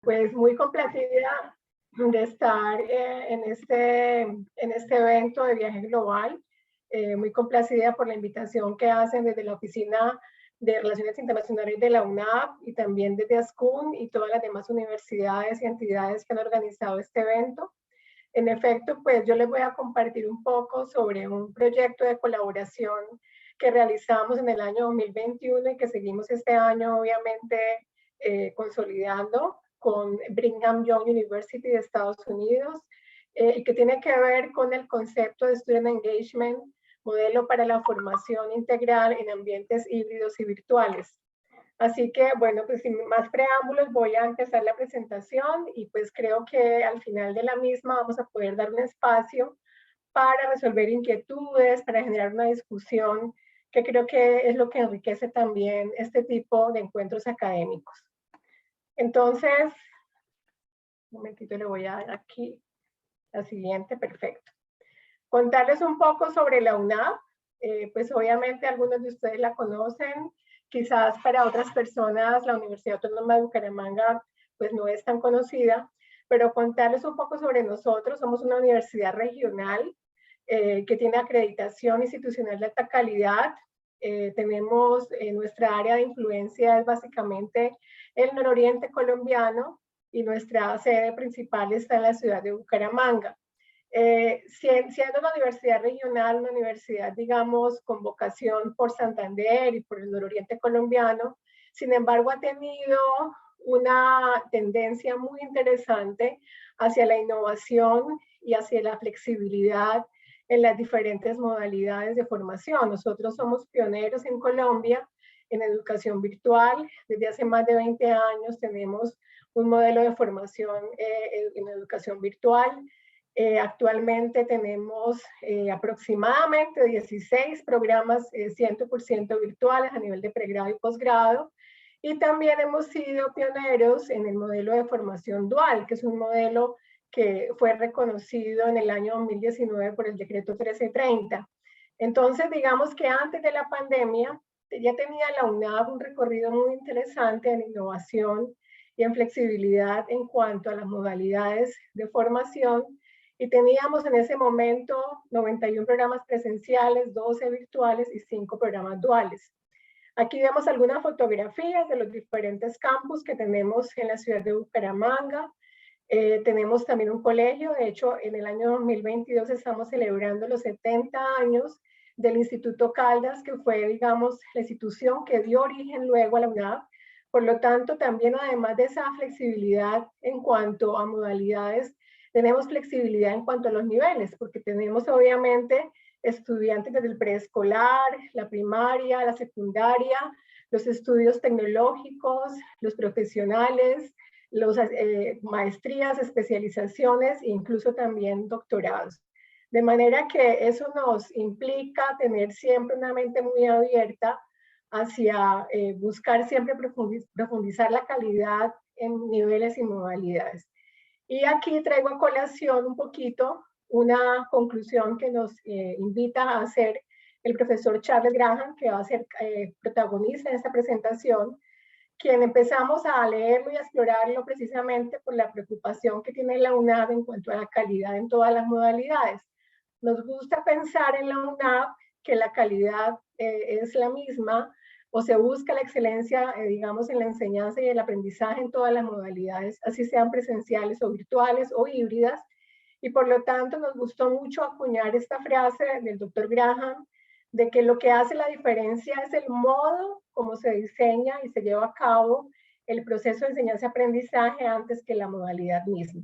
Pues muy complacida de estar en este evento de viaje global, muy complacida por la invitación que hacen desde la Oficina de Relaciones Internacionales de la UNAP y también desde ASCUN y todas las demás universidades y entidades que han organizado este evento. En efecto, pues yo les voy a compartir un poco sobre un proyecto de colaboración que realizamos en el año 2021 y que seguimos este año, obviamente, consolidando con Brigham Young University de Estados Unidos, y que tiene que ver con el concepto de Student Engagement, modelo para la formación integral en ambientes híbridos y virtuales. Así que, bueno, pues sin más preámbulos voy a empezar la presentación y pues creo que al final de la misma vamos a poder dar un espacio para resolver inquietudes, para generar una discusión que creo que es lo que enriquece también este tipo de encuentros académicos. Entonces, un momentito, le voy a dar aquí la siguiente, perfecto. Contarles un poco sobre la UNAP, pues obviamente algunos de ustedes la conocen, quizás para otras personas la Universidad Autónoma de Bucaramanga pues no es tan conocida, pero contarles un poco sobre nosotros. Somos una universidad regional que tiene acreditación institucional de alta calidad. Tenemos nuestra área de influencia es básicamente el nororiente colombiano y nuestra sede principal está en la ciudad de Bucaramanga. Siendo una universidad regional, una universidad, digamos, con vocación por Santander y por el nororiente colombiano, sin embargo, ha tenido una tendencia muy interesante hacia la innovación y hacia la flexibilidad en las diferentes modalidades de formación. Nosotros somos pioneros en Colombia en educación virtual. Desde hace más de 20 años tenemos un modelo de formación en educación virtual. Actualmente tenemos aproximadamente 16 programas 100% virtuales a nivel de pregrado y posgrado. Y también hemos sido pioneros en el modelo de formación dual, que es un modelo que fue reconocido en el año 2019 por el decreto 1330. Entonces, digamos que antes de la pandemia ya tenía la UNAP un recorrido muy interesante en innovación y en flexibilidad en cuanto a las modalidades de formación. Y teníamos en ese momento 91 programas presenciales, 12 virtuales y 5 programas duales. Aquí vemos algunas fotografías de los diferentes campus que tenemos en la ciudad de Bucaramanga. Tenemos también un colegio. De hecho, en el año 2022 estamos celebrando los 70 años del Instituto Caldas, que fue, digamos, la institución que dio origen luego a la UNAP. Por lo tanto, también además de esa flexibilidad en cuanto a modalidades, tenemos flexibilidad en cuanto a los niveles, porque tenemos obviamente estudiantes desde el preescolar, la primaria, la secundaria, los estudios tecnológicos, los profesionales, las maestrías, especializaciones e incluso también doctorados. De manera que eso nos implica tener siempre una mente muy abierta hacia buscar siempre profundizar la calidad en niveles y modalidades. Y aquí traigo a colación un poquito una conclusión que nos invita a hacer el profesor Charles Graham, que va a ser protagonista en esta presentación, quien empezamos a leerlo y a explorarlo precisamente por la preocupación que tiene la UNAP en cuanto a la calidad en todas las modalidades. Nos gusta pensar en la UNAP que la calidad es la misma, o se busca la excelencia, digamos, en la enseñanza y el aprendizaje en todas las modalidades, así sean presenciales o virtuales o híbridas. Y por lo tanto nos gustó mucho acuñar esta frase del doctor Graham, de que lo que hace la diferencia es el modo como se diseña y se lleva a cabo el proceso de enseñanza-aprendizaje antes que la modalidad misma.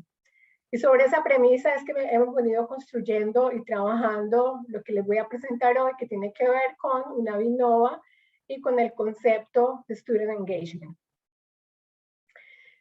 Y sobre esa premisa es que hemos venido construyendo y trabajando lo que les voy a presentar hoy, que tiene que ver con UNAV Innova y con el concepto de Student Engagement.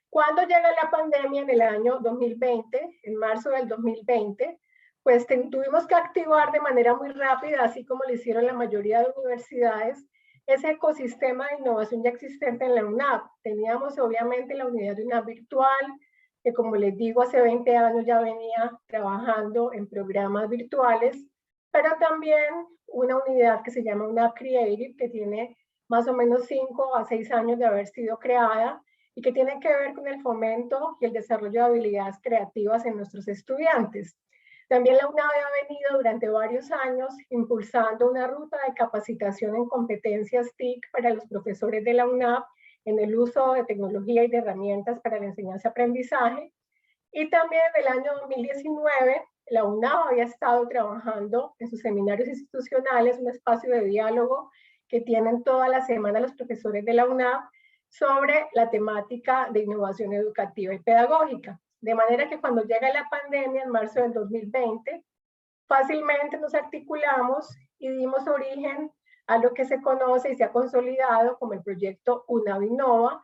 Cuando llega la pandemia en el año 2020, en marzo del 2020, pues tuvimos que activar de manera muy rápida, así como lo hicieron la mayoría de universidades, ese ecosistema de innovación ya existente en la UNAP. Teníamos obviamente la unidad de UNAP virtual, que como les digo, hace 20 años ya venía trabajando en programas virtuales, pero también una unidad que se llama UNAP Creative, que tiene más o menos 5 a 6 años de haber sido creada y que tiene que ver con el fomento y el desarrollo de habilidades creativas en nuestros estudiantes. También la UNAV ha venido durante varios años impulsando una ruta de capacitación en competencias TIC para los profesores de la UNAV en el uso de tecnología y de herramientas para la enseñanza-aprendizaje. Y también en el año 2019, la UNAV había estado trabajando en sus seminarios institucionales, un espacio de diálogo que tienen toda la semana los profesores de la UNAV sobre la temática de innovación educativa y pedagógica. De manera que cuando llega la pandemia en marzo del 2020, fácilmente nos articulamos y dimos origen a lo que se conoce y se ha consolidado como el proyecto UNAV Innova,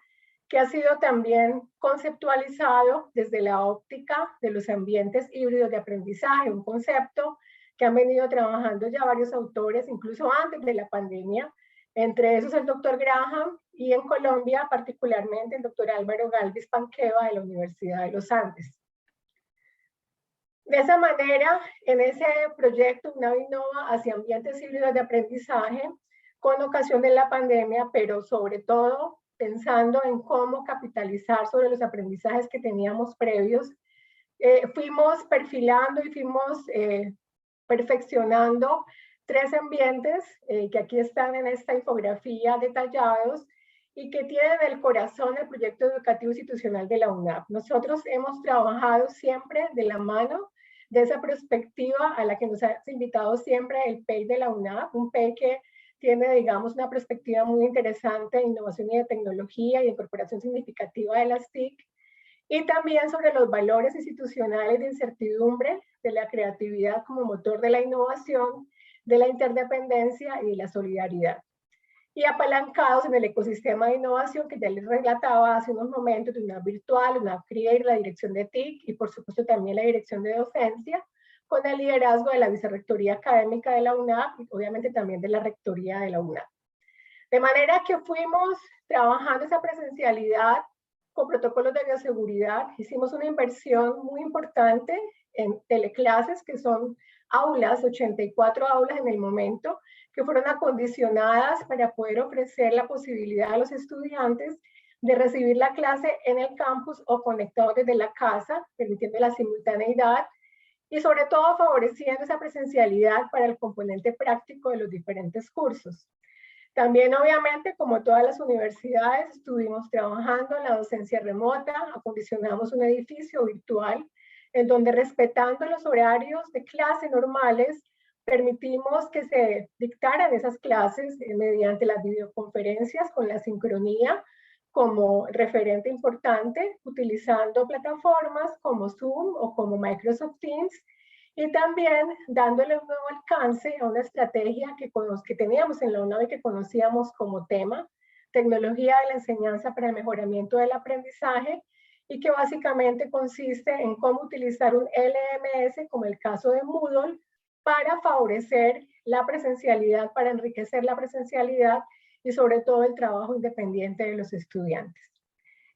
que ha sido también conceptualizado desde la óptica de los ambientes híbridos de aprendizaje, un concepto que han venido trabajando ya varios autores, incluso antes de la pandemia, entre esos el doctor Graham y en Colombia particularmente el doctor Álvaro Galvis Panqueva de la Universidad de los Andes. De esa manera, en ese proyecto UNAV Innova hacia ambientes híbridos de aprendizaje, con ocasión de la pandemia, pero sobre todo pensando en cómo capitalizar sobre los aprendizajes que teníamos previos, fuimos perfilando y fuimos perfeccionando 3 ambientes que aquí están en esta infografía detallados y que tienen el corazón del proyecto educativo institucional de la UNAV. Nosotros hemos trabajado siempre de la mano de esa perspectiva a la que nos ha invitado siempre el PEI de la UNAV, un PEI que tiene, digamos, una perspectiva muy interesante de innovación y de tecnología y incorporación significativa de las TIC, y también sobre los valores institucionales de incertidumbre, de la creatividad como motor de la innovación, de la interdependencia y de la solidaridad. Y apalancados en el ecosistema de innovación que ya les relataba hace unos momentos, de una virtual, una CRIER, la dirección de TIC y por supuesto también la dirección de docencia, con el liderazgo de la Vicerrectoría Académica de la UNAV y obviamente también de la Rectoría de la UNAV. De manera que fuimos trabajando esa presencialidad con protocolos de bioseguridad, hicimos una inversión muy importante en teleclases, que son aulas, 84 aulas en el momento, que fueron acondicionadas para poder ofrecer la posibilidad a los estudiantes de recibir la clase en el campus o conectados desde la casa, permitiendo la simultaneidad y sobre todo favoreciendo esa presencialidad para el componente práctico de los diferentes cursos. También, obviamente, como todas las universidades, estuvimos trabajando en la docencia remota, acondicionamos un edificio virtual en donde, respetando los horarios de clase normales, permitimos que se dictaran esas clases mediante las videoconferencias con la sincronía como referente importante, utilizando plataformas como Zoom o como Microsoft Teams, y también dándole un nuevo alcance a una estrategia que teníamos en la UNAV y que conocíamos como tema, tecnología de la enseñanza para el mejoramiento del aprendizaje, y que básicamente consiste en cómo utilizar un LMS, como el caso de Moodle, para favorecer la presencialidad, para enriquecer la presencialidad y sobre todo el trabajo independiente de los estudiantes.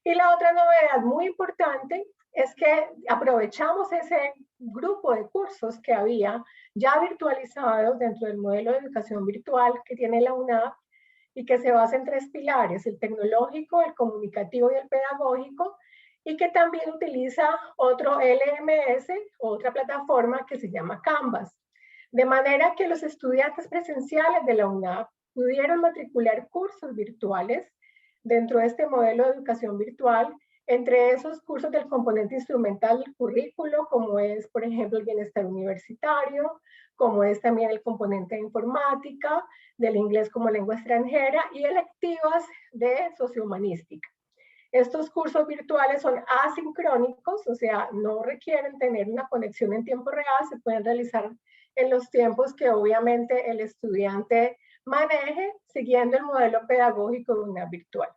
Y la otra novedad muy importante es que aprovechamos ese grupo de cursos que había ya virtualizados dentro del modelo de educación virtual que tiene la UNAV y que se basa en 3 pilares, el tecnológico, el comunicativo y el pedagógico, y que también utiliza otro LMS, otra plataforma que se llama Canvas. De manera que los estudiantes presenciales de la UNAV pudieron matricular cursos virtuales dentro de este modelo de educación virtual, entre esos cursos del componente instrumental del currículo, como es, por ejemplo, el bienestar universitario, como es también el componente de informática, del inglés como lengua extranjera y electivas de sociohumanística. Estos cursos virtuales son asincrónicos, o sea, no requieren tener una conexión en tiempo real, se pueden realizar en los tiempos que obviamente el estudiante maneje, siguiendo el modelo pedagógico de una virtual.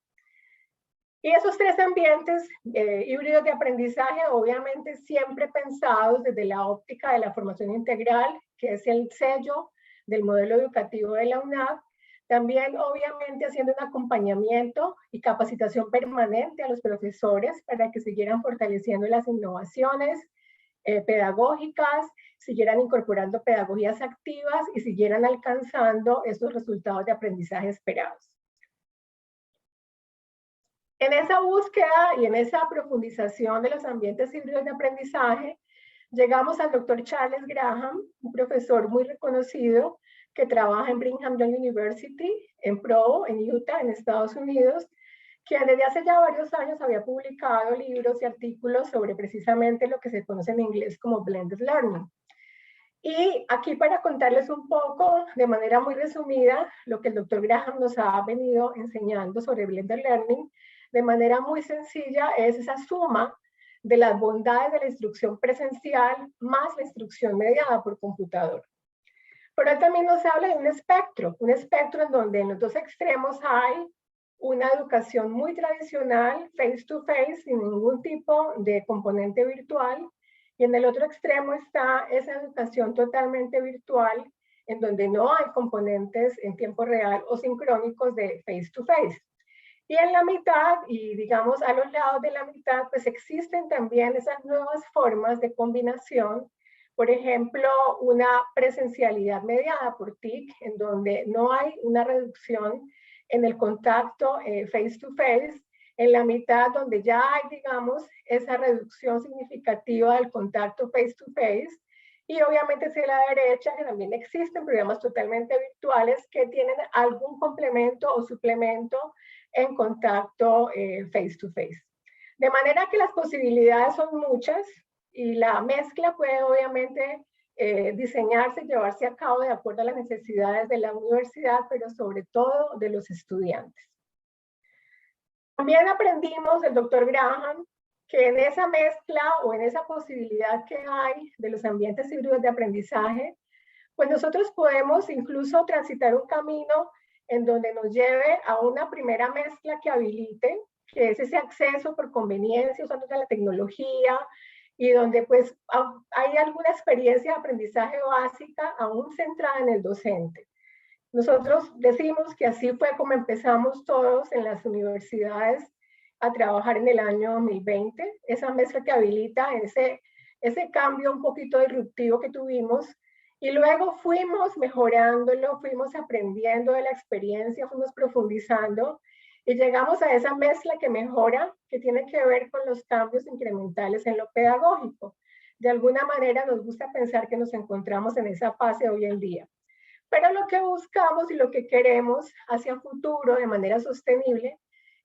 Y esos 3 ambientes híbridos de aprendizaje, obviamente siempre pensados desde la óptica de la formación integral, que es el sello del modelo educativo de la UNAV, también obviamente haciendo un acompañamiento y capacitación permanente a los profesores para que siguieran fortaleciendo las innovaciones pedagógicas, siguieran incorporando pedagogías activas y siguieran alcanzando esos resultados de aprendizaje esperados. En esa búsqueda y en esa profundización de los ambientes híbridos de aprendizaje, llegamos al doctor Charles Graham, un profesor muy reconocido que trabaja en Brigham Young University, en Provo, en Utah, en Estados Unidos, que desde hace ya varios años había publicado libros y artículos sobre precisamente lo que se conoce en inglés como blended learning. Y aquí para contarles un poco, de manera muy resumida, lo que el doctor Graham nos ha venido enseñando sobre blended learning, de manera muy sencilla, es esa suma de las bondades de la instrucción presencial más la instrucción mediada por computador. Pero él también nos habla de un espectro en donde en los dos extremos hay una educación muy tradicional, face to face, sin ningún tipo de componente virtual, y en el otro extremo está esa educación totalmente virtual, en donde no hay componentes en tiempo real o sincrónicos de face to face. Y en la mitad, y digamos a los lados de la mitad, pues existen también esas nuevas formas de combinación. Por ejemplo, una presencialidad mediada por TIC, en donde no hay una reducción en el contacto face to face, en la mitad donde ya hay, digamos, esa reducción significativa del contacto face to face, y obviamente hacia la derecha, que también existen programas totalmente virtuales que tienen algún complemento o suplemento en contacto face to face. De manera que las posibilidades son muchas y la mezcla puede obviamente diseñarse y llevarse a cabo de acuerdo a las necesidades de la universidad, pero sobre todo de los estudiantes. También aprendimos del doctor Graham que en esa mezcla o en esa posibilidad que hay de los ambientes híbridos de aprendizaje, pues nosotros podemos incluso transitar un camino en donde nos lleve a una primera mezcla que habilite, que es ese acceso por conveniencia usando la tecnología y donde pues hay alguna experiencia de aprendizaje básica aún centrada en el docente. Nosotros decimos que así fue como empezamos todos en las universidades a trabajar en el año 2020, esa mezcla que habilita ese cambio un poquito disruptivo que tuvimos, y luego fuimos mejorándolo, fuimos aprendiendo de la experiencia, fuimos profundizando y llegamos a esa mezcla que mejora, que tiene que ver con los cambios incrementales en lo pedagógico. De alguna manera nos gusta pensar que nos encontramos en esa fase hoy en día. Pero lo que buscamos y lo que queremos hacia futuro de manera sostenible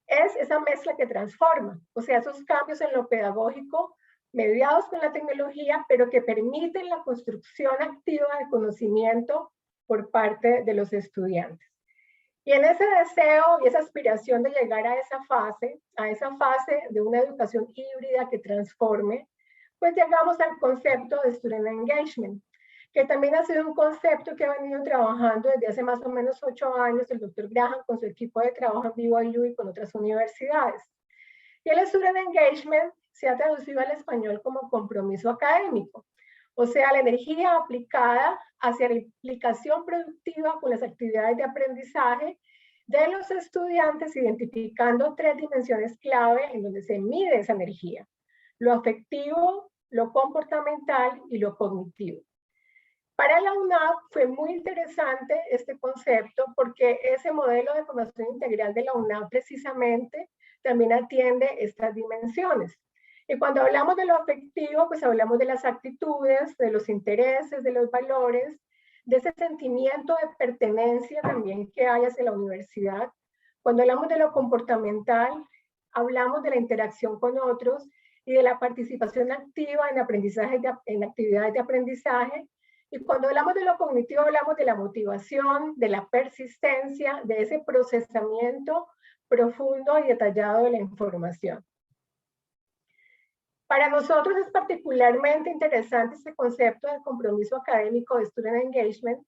es esa mezcla que transforma, o sea, esos cambios en lo pedagógico mediados con la tecnología, pero que permiten la construcción activa de conocimiento por parte de los estudiantes. Y en ese deseo y esa aspiración de llegar a esa fase de una educación híbrida que transforme, pues llegamos al concepto de Student Engagement, que también ha sido un concepto que ha venido trabajando desde hace más o menos 8 años el doctor Graham con su equipo de trabajo en BYU y con otras universidades. Y el Student Engagement se ha traducido al español como compromiso académico, o sea, la energía aplicada hacia la implicación productiva con las actividades de aprendizaje de los estudiantes, identificando 3 dimensiones clave en donde se mide esa energía: lo afectivo, lo comportamental y lo cognitivo. Para la UNAV fue muy interesante este concepto porque ese modelo de formación integral de la UNAV precisamente también atiende estas dimensiones. Y cuando hablamos de lo afectivo, pues hablamos de las actitudes, de los intereses, de los valores, de ese sentimiento de pertenencia también que hay hacia la universidad. Cuando hablamos de lo comportamental, hablamos de la interacción con otros y de la participación activa en aprendizaje, en actividades de aprendizaje. Y cuando hablamos de lo cognitivo, hablamos de la motivación, de la persistencia, de ese procesamiento profundo y detallado de la información. Para nosotros es particularmente interesante este concepto de compromiso académico de Student Engagement,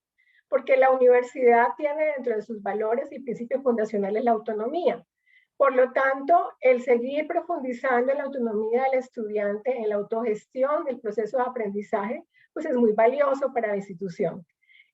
porque la universidad tiene dentro de sus valores y principios fundacionales la autonomía. Por lo tanto, el seguir profundizando en la autonomía del estudiante, en la autogestión del proceso de aprendizaje, pues es muy valioso para la institución.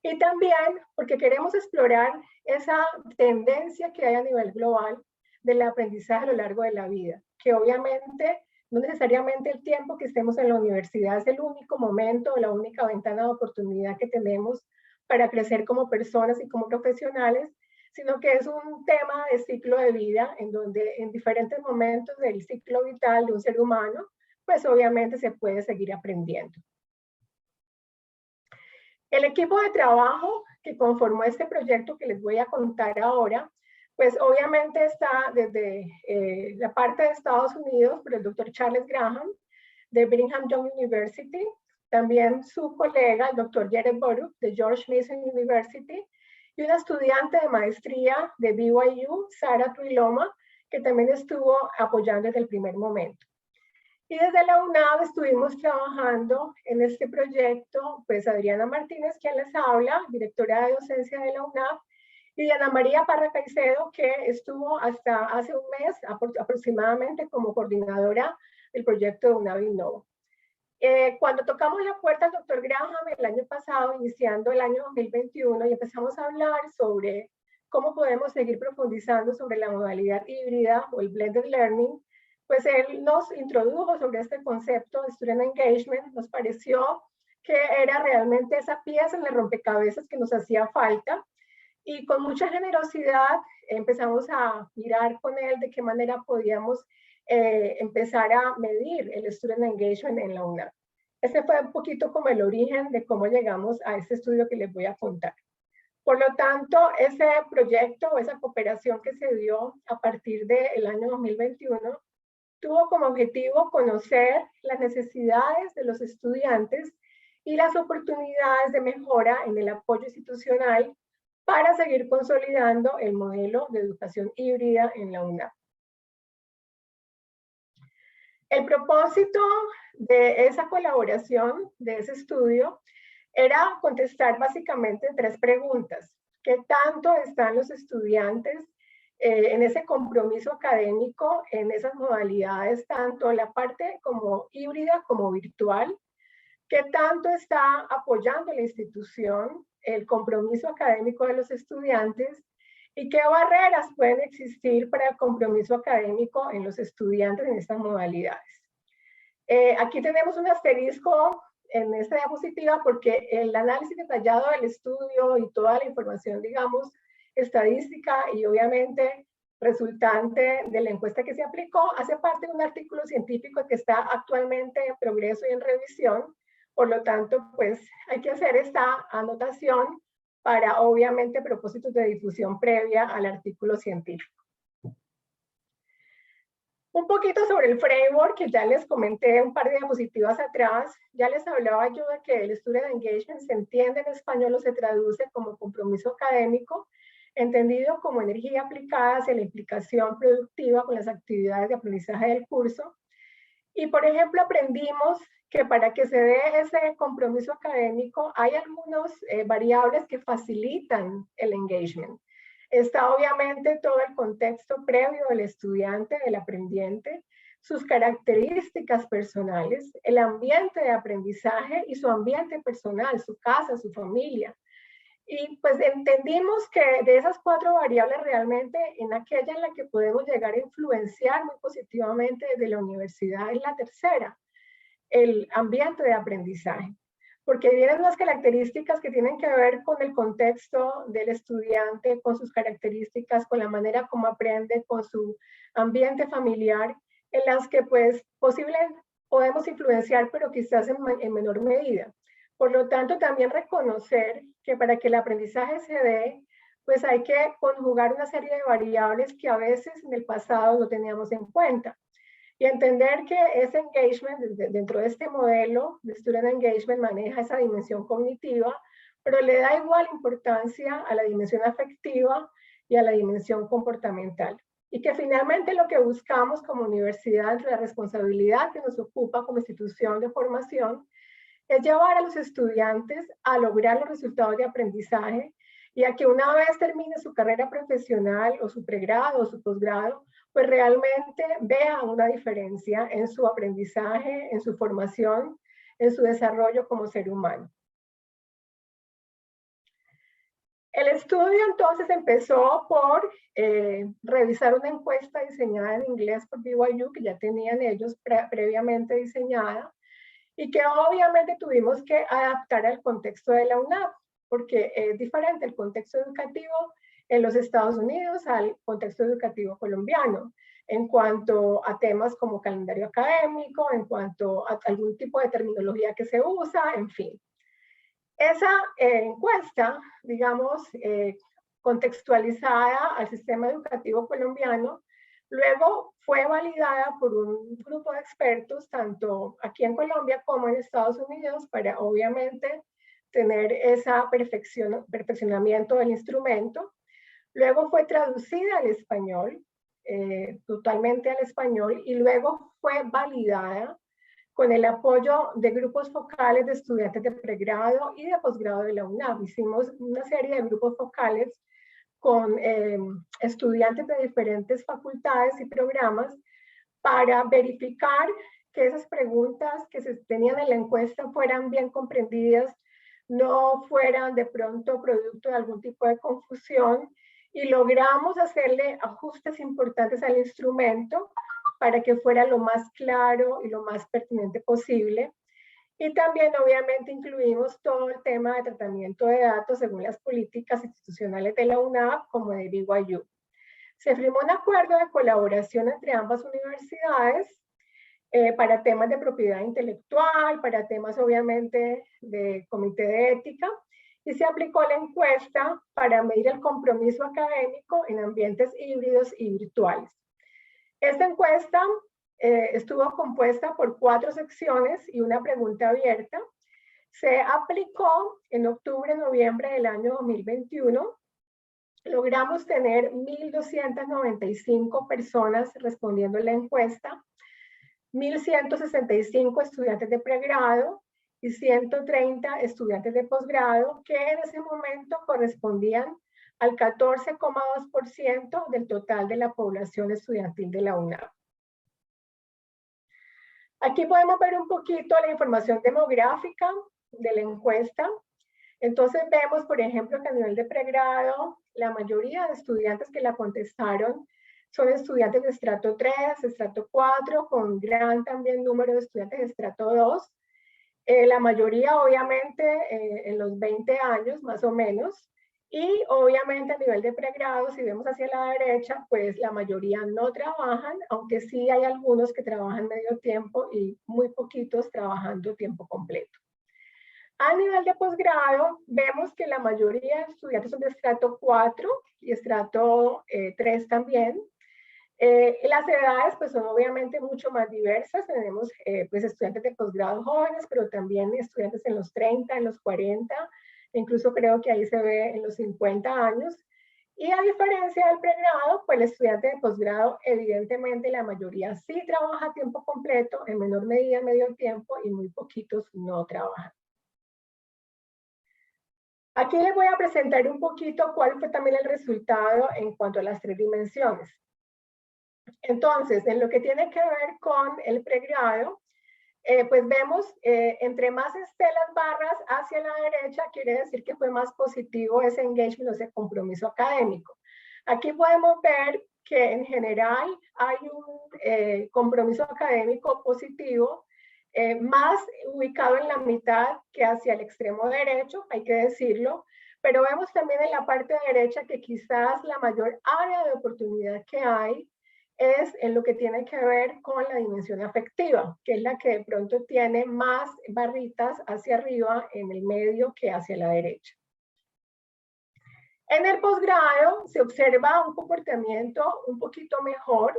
Y también porque queremos explorar esa tendencia que hay a nivel global del aprendizaje a lo largo de la vida, que obviamente no necesariamente el tiempo que estemos en la universidad es el único momento o la única ventana de oportunidad que tenemos para crecer como personas y como profesionales, sino que es un tema de ciclo de vida en donde en diferentes momentos del ciclo vital de un ser humano, pues obviamente se puede seguir aprendiendo. El equipo de trabajo que conformó este proyecto que les voy a contar ahora, pues obviamente está desde la parte de Estados Unidos por el doctor Charles Graham, de Brigham Young University, también su colega, el doctor Jared Boruch, de George Mason University, y una estudiante de maestría de BYU, Sara Triloma, que también estuvo apoyando desde el primer momento. Y desde la UNAV estuvimos trabajando en este proyecto, pues Adriana Martínez, quien les habla, directora de docencia de la UNAV, y Ana María Parra Caicedo, que estuvo hasta hace un mes aproximadamente como coordinadora del proyecto de UNAV Innova. Cuando tocamos la puerta al doctor Graham el año pasado, iniciando el año 2021, y empezamos a hablar sobre cómo podemos seguir profundizando sobre la modalidad híbrida o el blended learning, pues él nos introdujo sobre este concepto de student engagement. Nos pareció que era realmente esa pieza en el rompecabezas que nos hacía falta, y con mucha generosidad empezamos a mirar con él de qué manera podíamos empezar a medir el student engagement en la UNAM. Este fue un poquito como el origen de cómo llegamos a este estudio que les voy a contar. Por lo tanto, ese proyecto, esa cooperación que se dio a partir del año 2021, tuvo como objetivo conocer las necesidades de los estudiantes y las oportunidades de mejora en el apoyo institucional para seguir consolidando el modelo de educación híbrida en la UNAM. El propósito de esa colaboración, de ese estudio, era contestar básicamente 3 preguntas. ¿Qué tanto están los estudiantes en ese compromiso académico, en esas modalidades, tanto la parte como híbrida como virtual? ¿Qué tanto está apoyando la institución el compromiso académico de los estudiantes? ¿Y qué barreras pueden existir para el compromiso académico en los estudiantes en estas modalidades? Aquí tenemos un asterisco en esta diapositiva porque el análisis detallado del estudio y toda la información, digamos, estadística y obviamente resultante de la encuesta que se aplicó, hace parte de un artículo científico que está actualmente en progreso y en revisión. Por lo tanto, pues hay que hacer esta anotación para, obviamente, propósitos de difusión previa al artículo científico. Un poquito sobre el framework que ya les comenté un par de diapositivas atrás. Ya les hablaba yo de que el student engagement se entiende en español o se traduce como compromiso académico, entendido como energía aplicada hacia la implicación productiva con las actividades de aprendizaje del curso. Y, por ejemplo, aprendimos que para que se dé ese compromiso académico hay algunas variables que facilitan el engagement. Está obviamente todo el contexto previo del estudiante, del aprendiente, sus características personales, el ambiente de aprendizaje y su ambiente personal, su casa, su familia. Y pues entendimos que de esas 4 variables realmente en aquella en la que podemos llegar a influenciar muy positivamente desde la universidad es la tercera, el ambiente de aprendizaje. Porque vienen unas características que tienen que ver con el contexto del estudiante, con sus características, con la manera como aprende, con su ambiente familiar, en las que pues posiblemente podemos influenciar, pero quizás en menor medida. Por lo tanto, también reconocer que para que el aprendizaje se dé, pues hay que conjugar una serie de variables que a veces en el pasado no teníamos en cuenta. Y entender que ese engagement, dentro de este modelo de Student Engagement, maneja esa dimensión cognitiva, pero le da igual importancia a la dimensión afectiva y a la dimensión comportamental. Y que finalmente lo que buscamos como universidad, entre la responsabilidad que nos ocupa como institución de formación, es llevar a los estudiantes a lograr los resultados de aprendizaje y a que una vez termine su carrera profesional o su pregrado o su posgrado, pues realmente vean una diferencia en su aprendizaje, en su formación, en su desarrollo como ser humano. El estudio entonces empezó por revisar una encuesta diseñada en inglés por BYU, que ya tenían ellos previamente diseñada, y que obviamente tuvimos que adaptar al contexto de la UNAV, porque es diferente el contexto educativo en los Estados Unidos al contexto educativo colombiano, en cuanto a temas como calendario académico, en cuanto a algún tipo de terminología que se usa, en fin. Esa encuesta, digamos, contextualizada al sistema educativo colombiano, luego fue validada por un grupo de expertos, tanto aquí en Colombia como en Estados Unidos, para obviamente tener ese perfeccionamiento del instrumento. Luego fue traducida al español, totalmente al español, y luego fue validada con el apoyo de grupos focales de estudiantes de pregrado y de posgrado de la UNAM. Hicimos una serie de grupos focales con estudiantes de diferentes facultades y programas para verificar que esas preguntas que se tenían en la encuesta fueran bien comprendidas, no fueran de pronto producto de algún tipo de confusión, y logramos hacerle ajustes importantes al instrumento para que fuera lo más claro y lo más pertinente posible. Y también obviamente incluimos todo el tema de tratamiento de datos según las políticas institucionales de la UNAV como de BYU. Se firmó un acuerdo de colaboración entre ambas universidades para temas de propiedad intelectual, para temas obviamente de comité de ética, y se aplicó la encuesta para medir el compromiso académico en ambientes híbridos y virtuales. Esta encuesta estuvo compuesta por 4 secciones y una pregunta abierta. Se aplicó en octubre-noviembre del año 2021. Logramos tener 1.295 personas respondiendo a la encuesta, 1.165 estudiantes de pregrado y 130 estudiantes de posgrado, que en ese momento correspondían al 14,2% del total de la población estudiantil de la UNAM. Aquí podemos ver un poquito la información demográfica de la encuesta. Entonces vemos, por ejemplo, que a nivel de pregrado, la mayoría de estudiantes que la contestaron son estudiantes de estrato 3, estrato 4, con gran también número de estudiantes de estrato 2. La mayoría, obviamente, en los 20 años, más o menos. Y obviamente a nivel de pregrado, si vemos hacia la derecha, pues la mayoría no trabajan, aunque sí hay algunos que trabajan medio tiempo y muy poquitos trabajando tiempo completo. A nivel de posgrado, vemos que la mayoría de estudiantes son de estrato 4 y estrato 3 también. Las edades pues son obviamente mucho más diversas. Tenemos pues estudiantes de posgrado jóvenes, pero también estudiantes en los 30, en los 40, incluso creo que ahí se ve en los 50 años. Y a diferencia del pregrado, pues el estudiante de posgrado, evidentemente la mayoría sí trabaja a tiempo completo, en menor medida medio tiempo, y muy poquitos no trabajan. Aquí les voy a presentar un poquito cuál fue también el resultado en cuanto a las 3 dimensiones. Entonces, en lo que tiene que ver con el pregrado, pues vemos, entre más estén las barras hacia la derecha, quiere decir que fue más positivo ese engagement, ese compromiso académico. Aquí podemos ver que en general hay un compromiso académico positivo, más ubicado en la mitad que hacia el extremo derecho, hay que decirlo, pero vemos también en la parte derecha que quizás la mayor área de oportunidad que hay es en lo que tiene que ver con la dimensión afectiva, que es la que de pronto tiene más barritas hacia arriba en el medio que hacia la derecha. En el posgrado se observa un comportamiento un poquito mejor,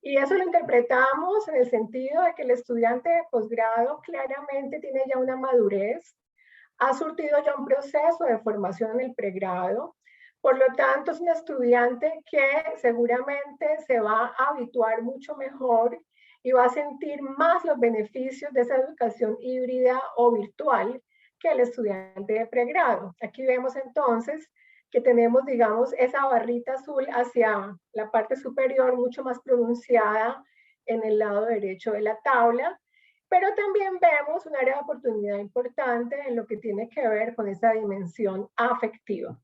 y eso lo interpretamos en el sentido de que el estudiante de posgrado claramente tiene ya una madurez, ha surtido ya un proceso de formación en el pregrado. Por lo tanto, es un estudiante que seguramente se va a habituar mucho mejor y va a sentir más los beneficios de esa educación híbrida o virtual que el estudiante de pregrado. Aquí vemos entonces que tenemos, digamos, esa barrita azul hacia la parte superior mucho más pronunciada en el lado derecho de la tabla, pero también vemos un área de oportunidad importante en lo que tiene que ver con esa dimensión afectiva.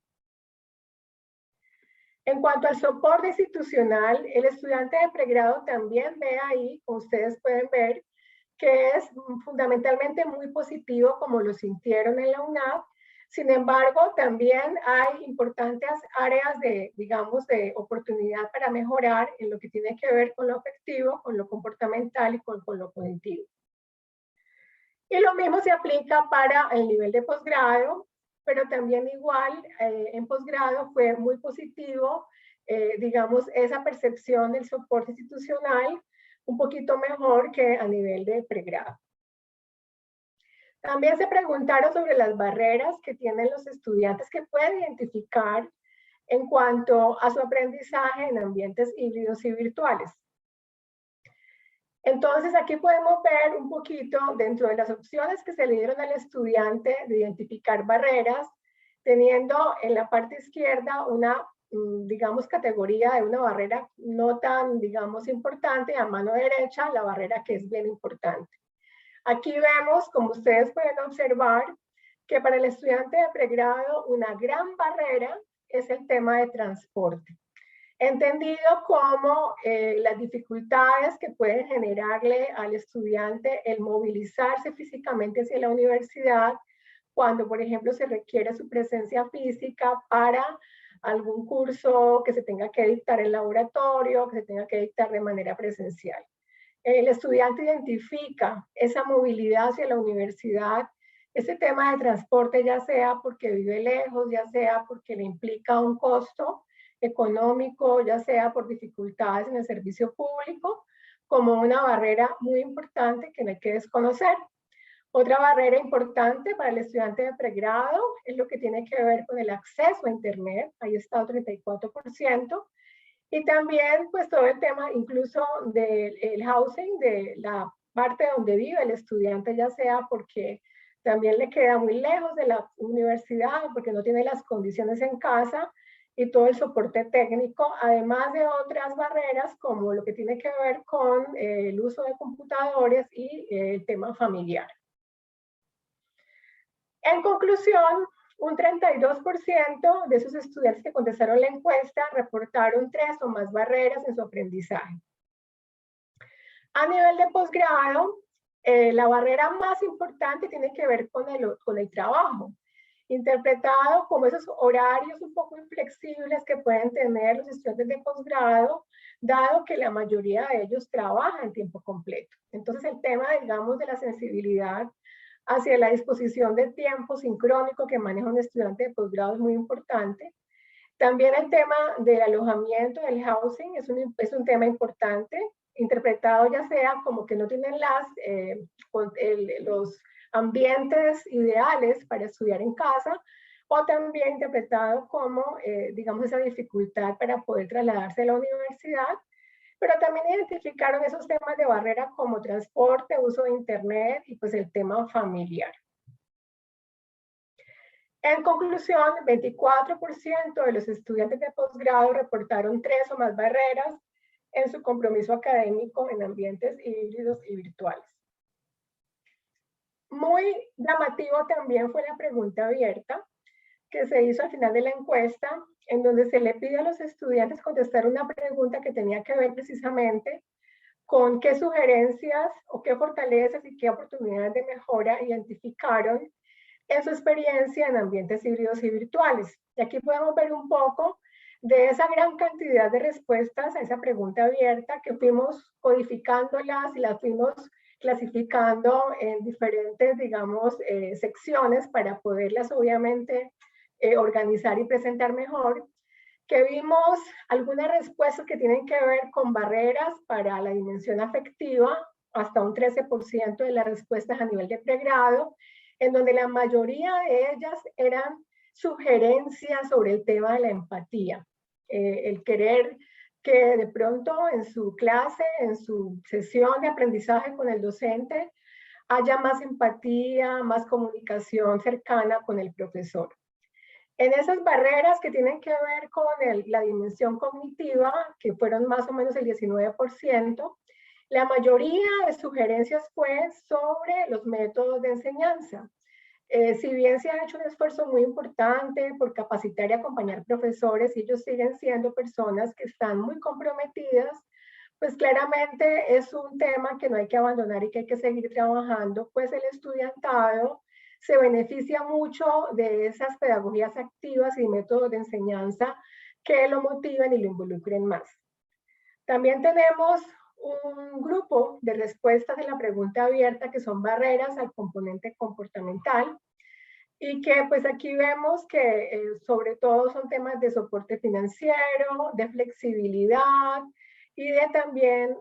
En cuanto al soporte institucional, el estudiante de pregrado también ve ahí, como ustedes pueden ver, que es fundamentalmente muy positivo como lo sintieron en la UNAV, Sin embargo, también hay importantes áreas de, digamos, de oportunidad para mejorar en lo que tiene que ver con lo afectivo, con lo comportamental y con lo cognitivo. Y lo mismo se aplica para el nivel de posgrado, pero también igual en posgrado fue muy positivo, digamos, esa percepción del soporte institucional un poquito mejor que a nivel de pregrado. También se preguntaron sobre las barreras que tienen los estudiantes que pueden identificar en cuanto a su aprendizaje en ambientes híbridos y virtuales. Entonces, aquí podemos ver un poquito dentro de las opciones que se le dieron al estudiante de identificar barreras, teniendo en la parte izquierda una, digamos, categoría de una barrera no tan, digamos, importante, a mano derecha la barrera que es bien importante. Aquí vemos, como ustedes pueden observar, que para el estudiante de pregrado una gran barrera es el tema de transporte. Entendido como las dificultades que pueden generarle al estudiante el movilizarse físicamente hacia la universidad cuando, por ejemplo, se requiere su presencia física para algún curso que se tenga que dictar en laboratorio, que se tenga que dictar de manera presencial. El estudiante identifica esa movilidad hacia la universidad, ese tema de transporte, ya sea porque vive lejos, ya sea porque le implica un costo económico, ya sea por dificultades en el servicio público, como una barrera muy importante que no hay que desconocer. Otra barrera importante para el estudiante de pregrado es lo que tiene que ver con el acceso a Internet, ahí está el 34%, y también pues todo el tema incluso del housing, de la parte donde vive el estudiante, ya sea porque también le queda muy lejos de la universidad, porque no tiene las condiciones en casa, y todo el soporte técnico, además de otras barreras como lo que tiene que ver con el uso de computadores y el tema familiar. En conclusión, un 32% de esos estudiantes que contestaron la encuesta reportaron 3 o más barreras en su aprendizaje. A nivel de posgrado, la barrera más importante tiene que ver con el trabajo, interpretado como esos horarios un poco inflexibles que pueden tener los estudiantes de posgrado, dado que la mayoría de ellos trabajan en tiempo completo. Entonces el tema, digamos, de la sensibilidad hacia la disposición de tiempo sincrónico que maneja un estudiante de posgrado es muy importante. También el tema del alojamiento, del housing, es un tema importante, interpretado ya sea como que no tienen los ambientes ideales para estudiar en casa, o también interpretado como, digamos, esa dificultad para poder trasladarse a la universidad, pero también identificaron esos temas de barrera como transporte, uso de Internet y pues el tema familiar. En conclusión, 24% de los estudiantes de posgrado reportaron 3 o más barreras en su compromiso académico en ambientes híbridos y virtuales. Muy llamativo también fue la pregunta abierta que se hizo al final de la encuesta, en donde se le pide a los estudiantes contestar una pregunta que tenía que ver precisamente con qué sugerencias o qué fortalezas y qué oportunidades de mejora identificaron en su experiencia en ambientes híbridos y virtuales. Y aquí podemos ver un poco de esa gran cantidad de respuestas a esa pregunta abierta que fuimos codificándolas y las fuimos clasificando en diferentes, digamos, secciones para poderlas obviamente organizar y presentar mejor, que vimos algunas respuestas que tienen que ver con barreras para la dimensión afectiva, hasta un 13% de las respuestas a nivel de pregrado, en donde la mayoría de ellas eran sugerencias sobre el tema de la empatía, el querer que de pronto en su clase, en su sesión de aprendizaje con el docente, haya más empatía, más comunicación cercana con el profesor. En esas barreras que tienen que ver con la dimensión cognitiva, que fueron más o menos el 19%, la mayoría de sugerencias fue sobre los métodos de enseñanza. Si bien se ha hecho un esfuerzo muy importante por capacitar y acompañar profesores, y ellos siguen siendo personas que están muy comprometidas, pues claramente es un tema que no hay que abandonar y que hay que seguir trabajando, pues el estudiantado se beneficia mucho de esas pedagogías activas y métodos de enseñanza que lo motiven y lo involucren más. También tenemos un grupo de respuestas de la pregunta abierta que son barreras al componente comportamental y que pues aquí vemos que sobre todo son temas de soporte financiero, de flexibilidad y de también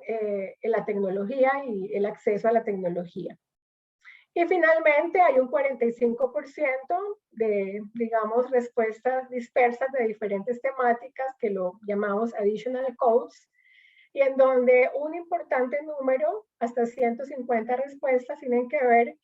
la tecnología y el acceso a la tecnología. Y finalmente hay un 45% de, digamos, respuestas dispersas de diferentes temáticas que lo llamamos additional codes, y en donde un importante número, hasta 150 respuestas, tienen que ver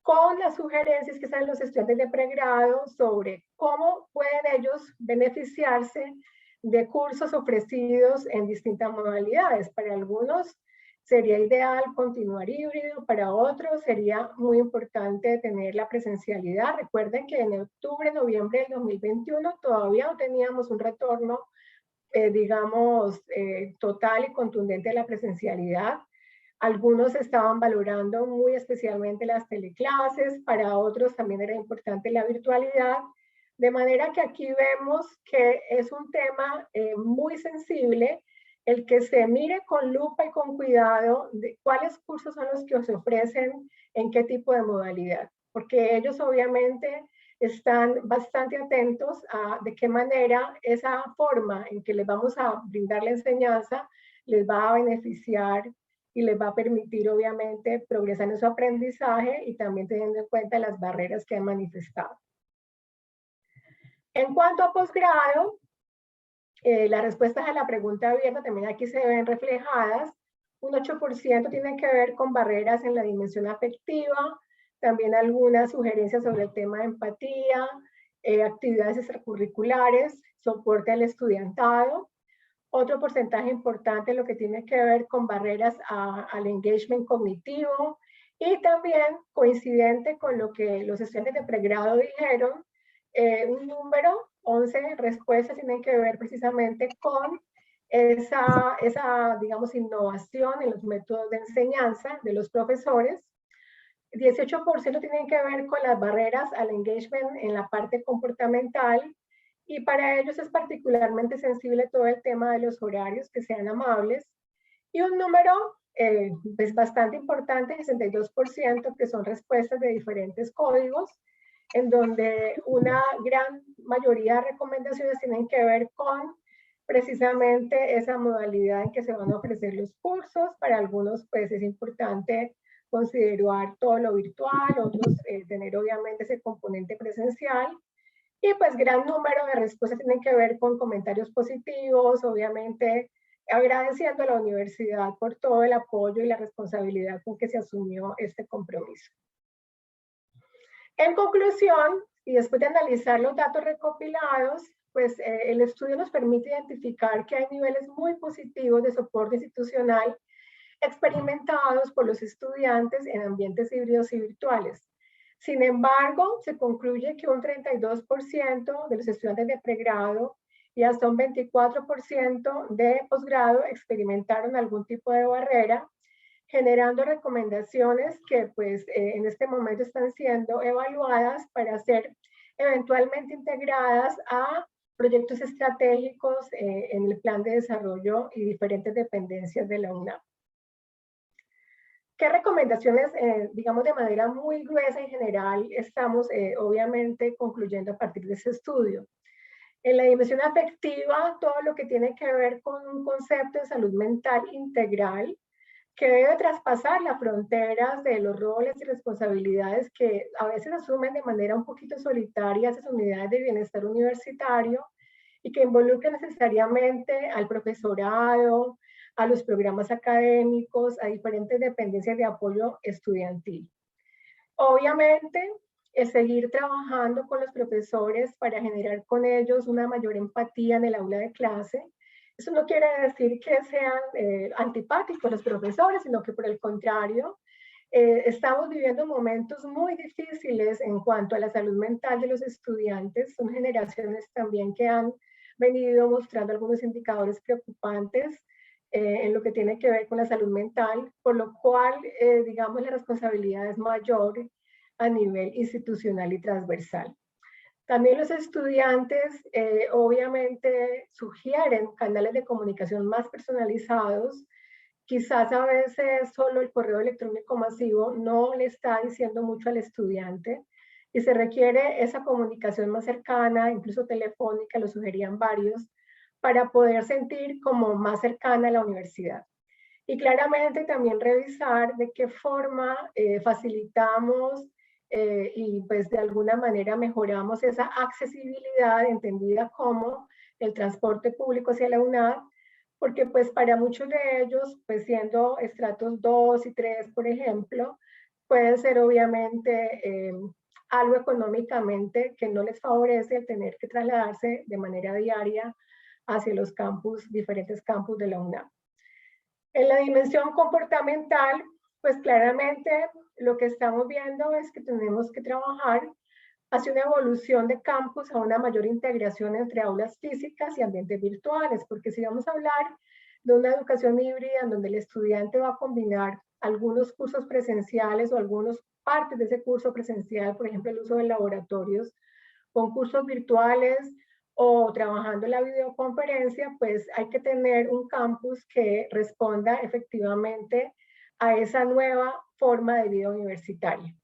con las sugerencias que hacen los estudiantes de pregrado sobre cómo pueden ellos beneficiarse de cursos ofrecidos en distintas modalidades. Para algunos sería ideal continuar híbrido, para otros sería muy importante tener la presencialidad. Recuerden que en octubre, noviembre del 2021 todavía no teníamos un retorno, digamos, total y contundente de la presencialidad. Algunos estaban valorando muy especialmente las teleclases, para otros también era importante la virtualidad, de manera que aquí vemos que es un tema muy sensible el que se mire con lupa y con cuidado de cuáles cursos son los que se ofrecen en qué tipo de modalidad, porque ellos obviamente están bastante atentos a de qué manera esa forma en que les vamos a brindar la enseñanza les va a beneficiar y les va a permitir obviamente progresar en su aprendizaje y también teniendo en cuenta las barreras que han manifestado. En cuanto a posgrado, las respuestas a la pregunta abierta también aquí se ven reflejadas. Un 8% tienen que ver con barreras en la dimensión afectiva, también algunas sugerencias sobre el tema de empatía, actividades extracurriculares, soporte al estudiantado. Otro porcentaje importante lo que tiene que ver con barreras al engagement cognitivo y también coincidente con lo que los estudiantes de pregrado dijeron, un número, 11 respuestas tienen que ver precisamente con esa, digamos, innovación en los métodos de enseñanza de los profesores. 18% tienen que ver con las barreras al engagement en la parte comportamental y para ellos es particularmente sensible todo el tema de los horarios, que sean amables. Y un número pues bastante importante, 62%, que son respuestas de diferentes códigos, en donde una gran mayoría de recomendaciones tienen que ver con precisamente esa modalidad en que se van a ofrecer los cursos. Para algunos pues es importante considerar todo lo virtual, otros tener obviamente ese componente presencial. Y pues gran número de respuestas tienen que ver con comentarios positivos, obviamente agradeciendo a la universidad por todo el apoyo y la responsabilidad con que se asumió este compromiso. En conclusión, y después de analizar los datos recopilados, pues el estudio nos permite identificar que hay niveles muy positivos de soporte institucional experimentados por los estudiantes en ambientes híbridos y virtuales. Sin embargo, se concluye que un 32% de los estudiantes de pregrado y hasta un 24% de posgrado experimentaron algún tipo de barrera, generando recomendaciones que pues en este momento están siendo evaluadas para ser eventualmente integradas a proyectos estratégicos en el plan de desarrollo y diferentes dependencias de la UNAM. ¿Qué recomendaciones, digamos de manera muy gruesa en general, estamos obviamente concluyendo a partir de ese estudio? En la dimensión afectiva, todo lo que tiene que ver con un concepto de salud mental integral que debe traspasar las fronteras de los roles y responsabilidades que a veces asumen de manera un poquito solitaria esas unidades de bienestar universitario y que involucran necesariamente al profesorado, a los programas académicos, a diferentes dependencias de apoyo estudiantil. Obviamente, es seguir trabajando con los profesores para generar con ellos una mayor empatía en el aula de clase. Eso no quiere decir que sean antipáticos los profesores, sino que por el contrario, estamos viviendo momentos muy difíciles en cuanto a la salud mental de los estudiantes. Son generaciones también que han venido mostrando algunos indicadores preocupantes en lo que tiene que ver con la salud mental, por lo cual, digamos, la responsabilidad es mayor a nivel institucional y transversal. También los estudiantes obviamente sugieren canales de comunicación más personalizados. Quizás a veces solo el correo electrónico masivo no le está diciendo mucho al estudiante y se requiere esa comunicación más cercana, incluso telefónica, lo sugerían varios, para poder sentir como más cercana a la universidad. Y claramente también revisar de qué forma facilitamos y pues de alguna manera mejoramos esa accesibilidad entendida como el transporte público hacia la UNAD, porque pues para muchos de ellos, pues siendo estratos 2 y 3, por ejemplo, puede ser obviamente algo económicamente que no les favorece el tener que trasladarse de manera diaria hacia los campus, diferentes campus de la UNAM. En la dimensión comportamental, pues claramente lo que estamos viendo es que tenemos que trabajar hacia una evolución de campus a una mayor integración entre aulas físicas y ambientes virtuales, porque si vamos a hablar de una educación híbrida en donde el estudiante va a combinar algunos cursos presenciales o algunas partes de ese curso presencial, por ejemplo, el uso de laboratorios, con cursos virtuales o trabajando en la videoconferencia, pues hay que tener un campus que responda efectivamente a esa nueva forma de vida universitaria.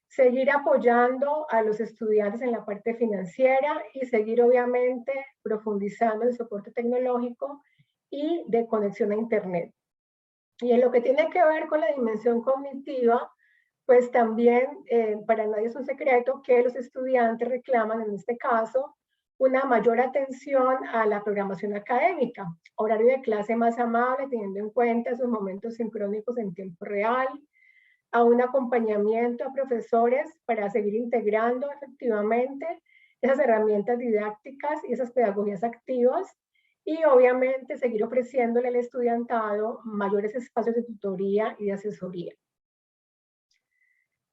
Seguir apoyando a los estudiantes en la parte financiera y seguir obviamente profundizando en el soporte tecnológico y de conexión a Internet. Y en lo que tiene que ver con la dimensión cognitiva, pues también para nadie es un secreto que los estudiantes reclaman en este caso una mayor atención a la programación académica, horario de clase más amable teniendo en cuenta esos momentos sincrónicos en tiempo real, a un acompañamiento a profesores para seguir integrando efectivamente esas herramientas didácticas y esas pedagogías activas y obviamente seguir ofreciéndole al estudiantado mayores espacios de tutoría y de asesoría.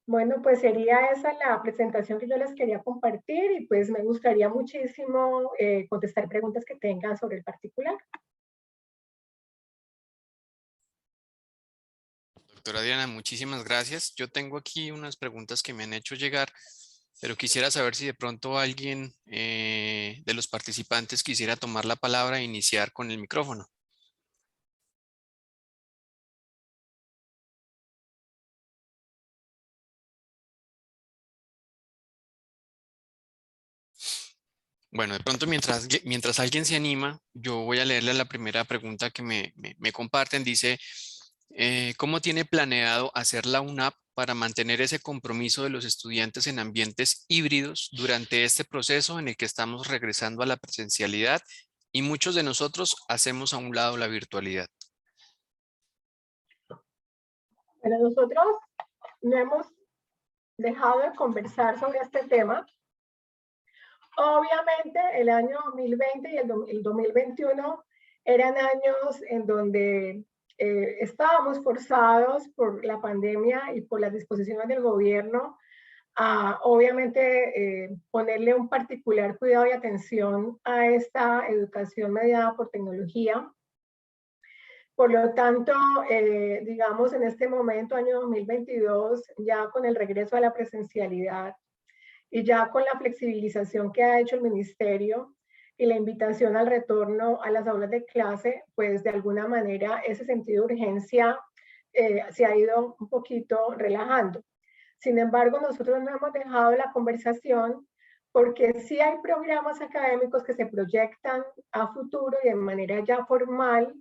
Bueno, pues sería esa la presentación que yo les quería compartir y pues me gustaría muchísimo contestar preguntas que tengan sobre el particular. Doctora Diana, muchísimas gracias. Yo tengo aquí unas preguntas que me han hecho llegar, pero quisiera saber si de pronto alguien de los participantes quisiera tomar la palabra e iniciar con el micrófono. Bueno, de pronto mientras alguien se anima, yo voy a leerle la primera pregunta que me comparten. Dice, ¿cómo tiene planeado hacer la UNAP para mantener ese compromiso de los estudiantes en ambientes híbridos durante este proceso en el que estamos regresando a la presencialidad y muchos de nosotros hacemos a un lado la virtualidad? Bueno, nosotros no hemos dejado de conversar sobre este tema. Obviamente el año 2020 y el 2021 eran años en donde estábamos forzados por la pandemia y por las disposiciones del gobierno a obviamente ponerle un particular cuidado y atención a esta educación mediada por tecnología. Por lo tanto, digamos en este momento, año 2022, ya con el regreso a la presencialidad, y ya con la flexibilización que ha hecho el ministerio y la invitación al retorno a las aulas de clase, pues de alguna manera ese sentido de urgencia se ha ido un poquito relajando. Sin embargo, nosotros no hemos dejado la conversación porque sí hay programas académicos que se proyectan a futuro y de manera ya formal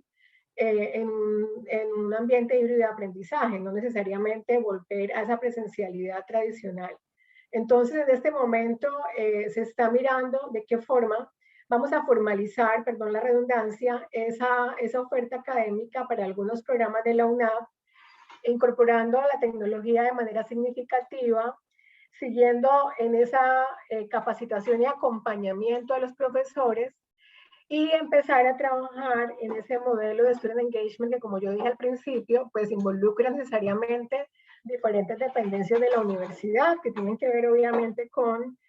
en un ambiente híbrido de aprendizaje, no necesariamente volver a esa presencialidad tradicional. Entonces, en este momento se está mirando de qué forma vamos a formalizar, perdón la redundancia, esa oferta académica para algunos programas de la UNAP, incorporando la tecnología de manera significativa, siguiendo en esa capacitación y acompañamiento a los profesores y empezar a trabajar en ese modelo de student engagement que, como yo dije al principio, pues involucra necesariamente diferentes dependencias de la universidad que tienen que ver obviamente con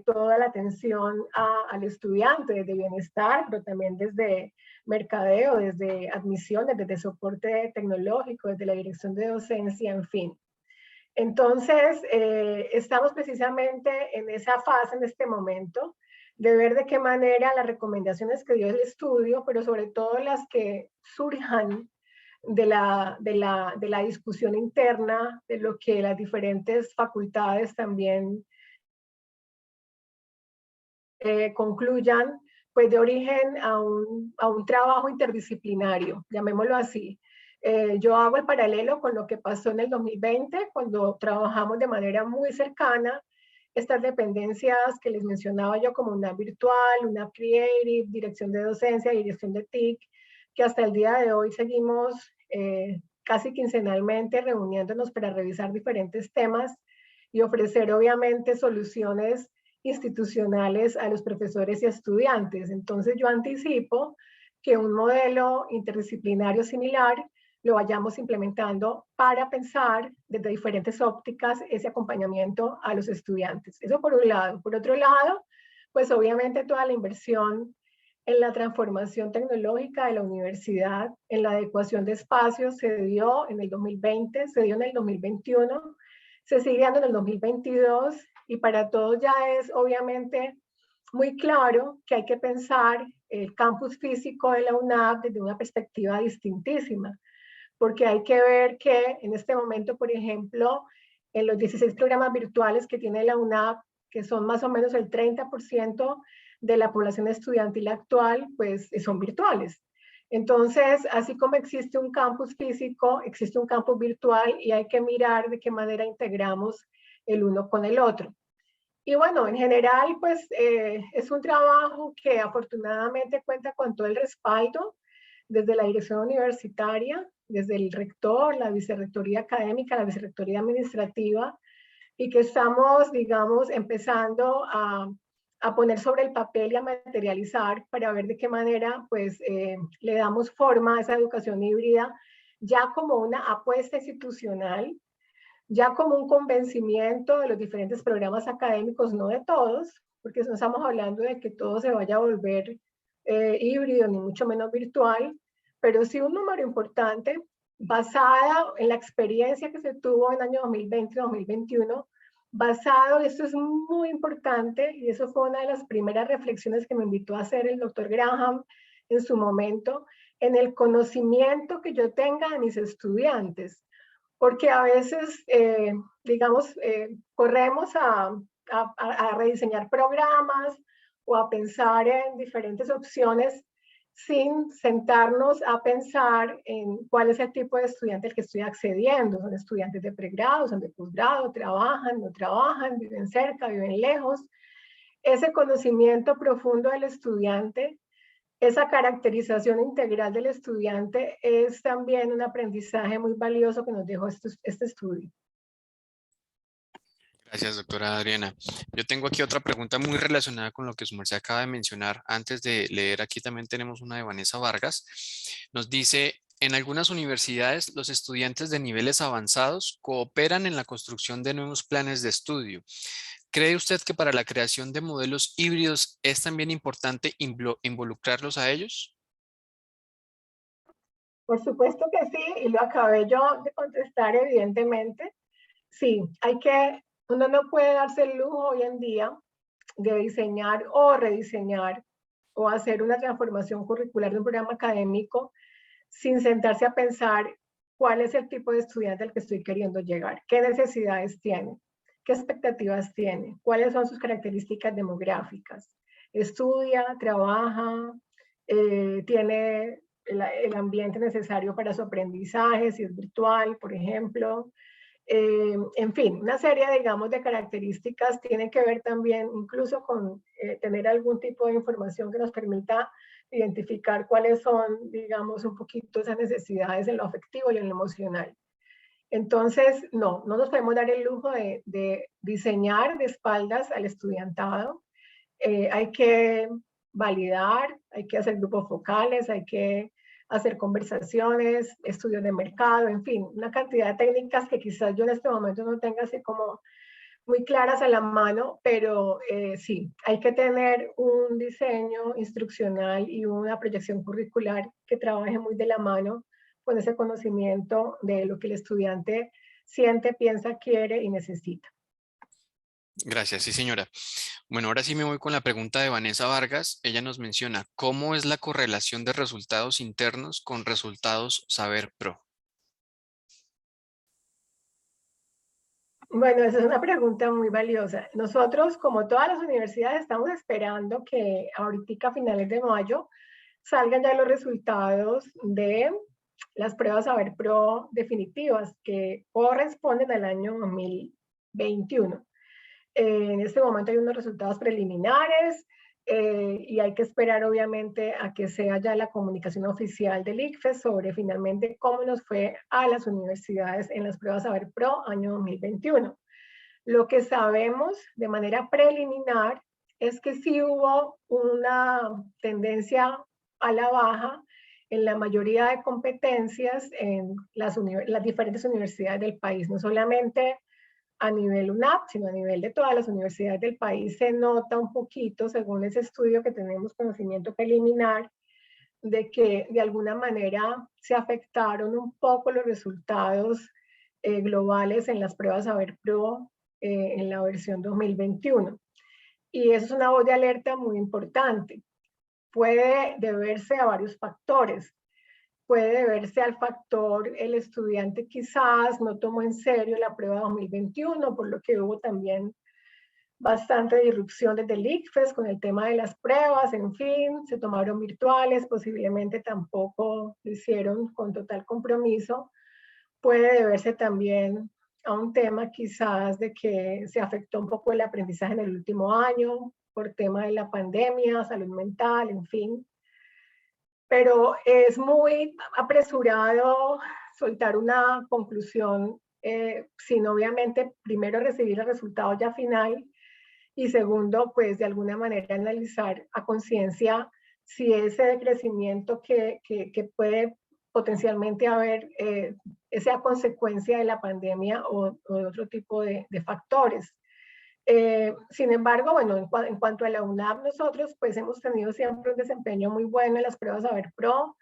toda la atención al estudiante, desde bienestar, pero también desde mercadeo, desde admisión, desde soporte tecnológico, desde la dirección de docencia, en fin. Entonces, estamos precisamente en esa fase en este momento de ver de qué manera las recomendaciones que dio el estudio, pero sobre todo las que surjan de la discusión interna, de lo que las diferentes facultades también concluyan, pues de origen a un trabajo interdisciplinario, llamémoslo así. Yo hago el paralelo con lo que pasó en el 2020, cuando trabajamos de manera muy cercana estas dependencias que les mencionaba yo, como una virtual, una creative, dirección de docencia, dirección de TIC, que hasta el día de hoy seguimos casi quincenalmente reuniéndonos para revisar diferentes temas y ofrecer obviamente soluciones institucionales a los profesores y estudiantes. Entonces yo anticipo que un modelo interdisciplinario similar lo vayamos implementando para pensar desde diferentes ópticas ese acompañamiento a los estudiantes. Eso por un lado. Por otro lado, pues obviamente toda la inversión en la transformación tecnológica de la universidad, en la adecuación de espacios, se dio en el 2020, se dio en el 2021, se sigue dando en el 2022 y para todos ya es obviamente muy claro que hay que pensar el campus físico de la UNAP desde una perspectiva distintísima, porque hay que ver que en este momento, por ejemplo, en los 16 programas virtuales que tiene la UNAP, que son más o menos el 30% de la población estudiantil actual, pues son virtuales. Entonces, así como existe un campus físico, existe un campus virtual y hay que mirar de qué manera integramos el uno con el otro. Y bueno, en general, pues es un trabajo que afortunadamente cuenta con todo el respaldo desde la dirección universitaria, desde el rector, la vicerrectoría académica, la vicerrectoría administrativa, y que estamos, digamos, empezando a poner sobre el papel y a materializar para ver de qué manera, pues, le damos forma a esa educación híbrida ya como una apuesta institucional, ya como un convencimiento de los diferentes programas académicos, no de todos, porque no estamos hablando de que todo se vaya a volver híbrido, ni mucho menos virtual, pero sí un número importante basada en la experiencia que se tuvo en el año 2020 y 2021, basado, y esto es muy importante, y eso fue una de las primeras reflexiones que me invitó a hacer el doctor Graham en su momento, en el conocimiento que yo tenga de mis estudiantes, porque a veces, digamos, corremos a rediseñar programas o a pensar en diferentes opciones sin sentarnos a pensar en cuál es el tipo de estudiante al que estoy accediendo. Son estudiantes de pregrado, son de posgrado, trabajan, no trabajan, viven cerca, viven lejos. Ese conocimiento profundo del estudiante, esa caracterización integral del estudiante es también un aprendizaje muy valioso que nos dejó este estudio. Gracias, doctora Adriana. Yo tengo aquí otra pregunta muy relacionada con lo que su merced acaba de mencionar. Antes de leer, aquí también tenemos una de Vanessa Vargas. Nos dice, en algunas universidades, los estudiantes de niveles avanzados cooperan en la construcción de nuevos planes de estudio. ¿Cree usted que para la creación de modelos híbridos es también importante involucrarlos a ellos? Por supuesto que sí, y lo acabé yo de contestar evidentemente. Sí, uno no puede darse el lujo hoy en día de diseñar o rediseñar o hacer una transformación curricular de un programa académico sin sentarse a pensar cuál es el tipo de estudiante al que estoy queriendo llegar, qué necesidades tiene, qué expectativas tiene, cuáles son sus características demográficas. Estudia, trabaja, tiene el ambiente necesario para su aprendizaje, si es virtual, por ejemplo. En fin, una serie, digamos, de características tienen que ver también incluso con tener algún tipo de información que nos permita identificar cuáles son, digamos, un poquito esas necesidades en lo afectivo y en lo emocional. Entonces, no nos podemos dar el lujo de diseñar de espaldas al estudiantado. Hay que validar, hay que hacer grupos focales, hay que hacer conversaciones, estudios de mercado, en fin, una cantidad de técnicas que quizás yo en este momento no tenga así como muy claras a la mano, pero sí, hay que tener un diseño instruccional y una proyección curricular que trabaje muy de la mano con ese conocimiento de lo que el estudiante siente, piensa, quiere y necesita. Gracias, sí señora. Bueno, ahora sí me voy con la pregunta de Vanessa Vargas. Ella nos menciona, ¿cómo es la correlación de resultados internos con resultados Saber Pro? Bueno, esa es una pregunta muy valiosa. Nosotros, como todas las universidades, estamos esperando que ahorita a finales de mayo salgan ya los resultados de las pruebas Saber Pro definitivas que corresponden al año 2021. En este momento hay unos resultados preliminares y hay que esperar obviamente a que sea ya la comunicación oficial del ICFES sobre finalmente cómo nos fue a las universidades en las pruebas Saber Pro año 2021. Lo que sabemos de manera preliminar es que sí hubo una tendencia a la baja en la mayoría de competencias en las diferentes universidades del país, no solamente a nivel UNAP, sino a nivel de todas las universidades del país. Se nota un poquito, según ese estudio que tenemos conocimiento preliminar, de que de alguna manera se afectaron un poco los resultados globales en las pruebas Saber Pro en la versión 2021. Y eso es una voz de alerta muy importante. Puede deberse a varios factores. Puede deberse al factor el estudiante quizás no tomó en serio la prueba 2021, por lo que hubo también bastante disrupción desde el ICFES con el tema de las pruebas, en fin, se tomaron virtuales, posiblemente tampoco lo hicieron con total compromiso. Puede deberse también a un tema quizás de que se afectó un poco el aprendizaje en el último año por tema de la pandemia, salud mental, en fin. Pero es muy apresurado soltar una conclusión sin obviamente primero recibir el resultado ya final y segundo, pues de alguna manera analizar a conciencia si ese decrecimiento que puede potencialmente haber sea consecuencia de la pandemia o de otro tipo de factores. Sin embargo, bueno, en cuanto a la UNAP, nosotros pues hemos tenido siempre un desempeño muy bueno en las pruebas Saber Pro.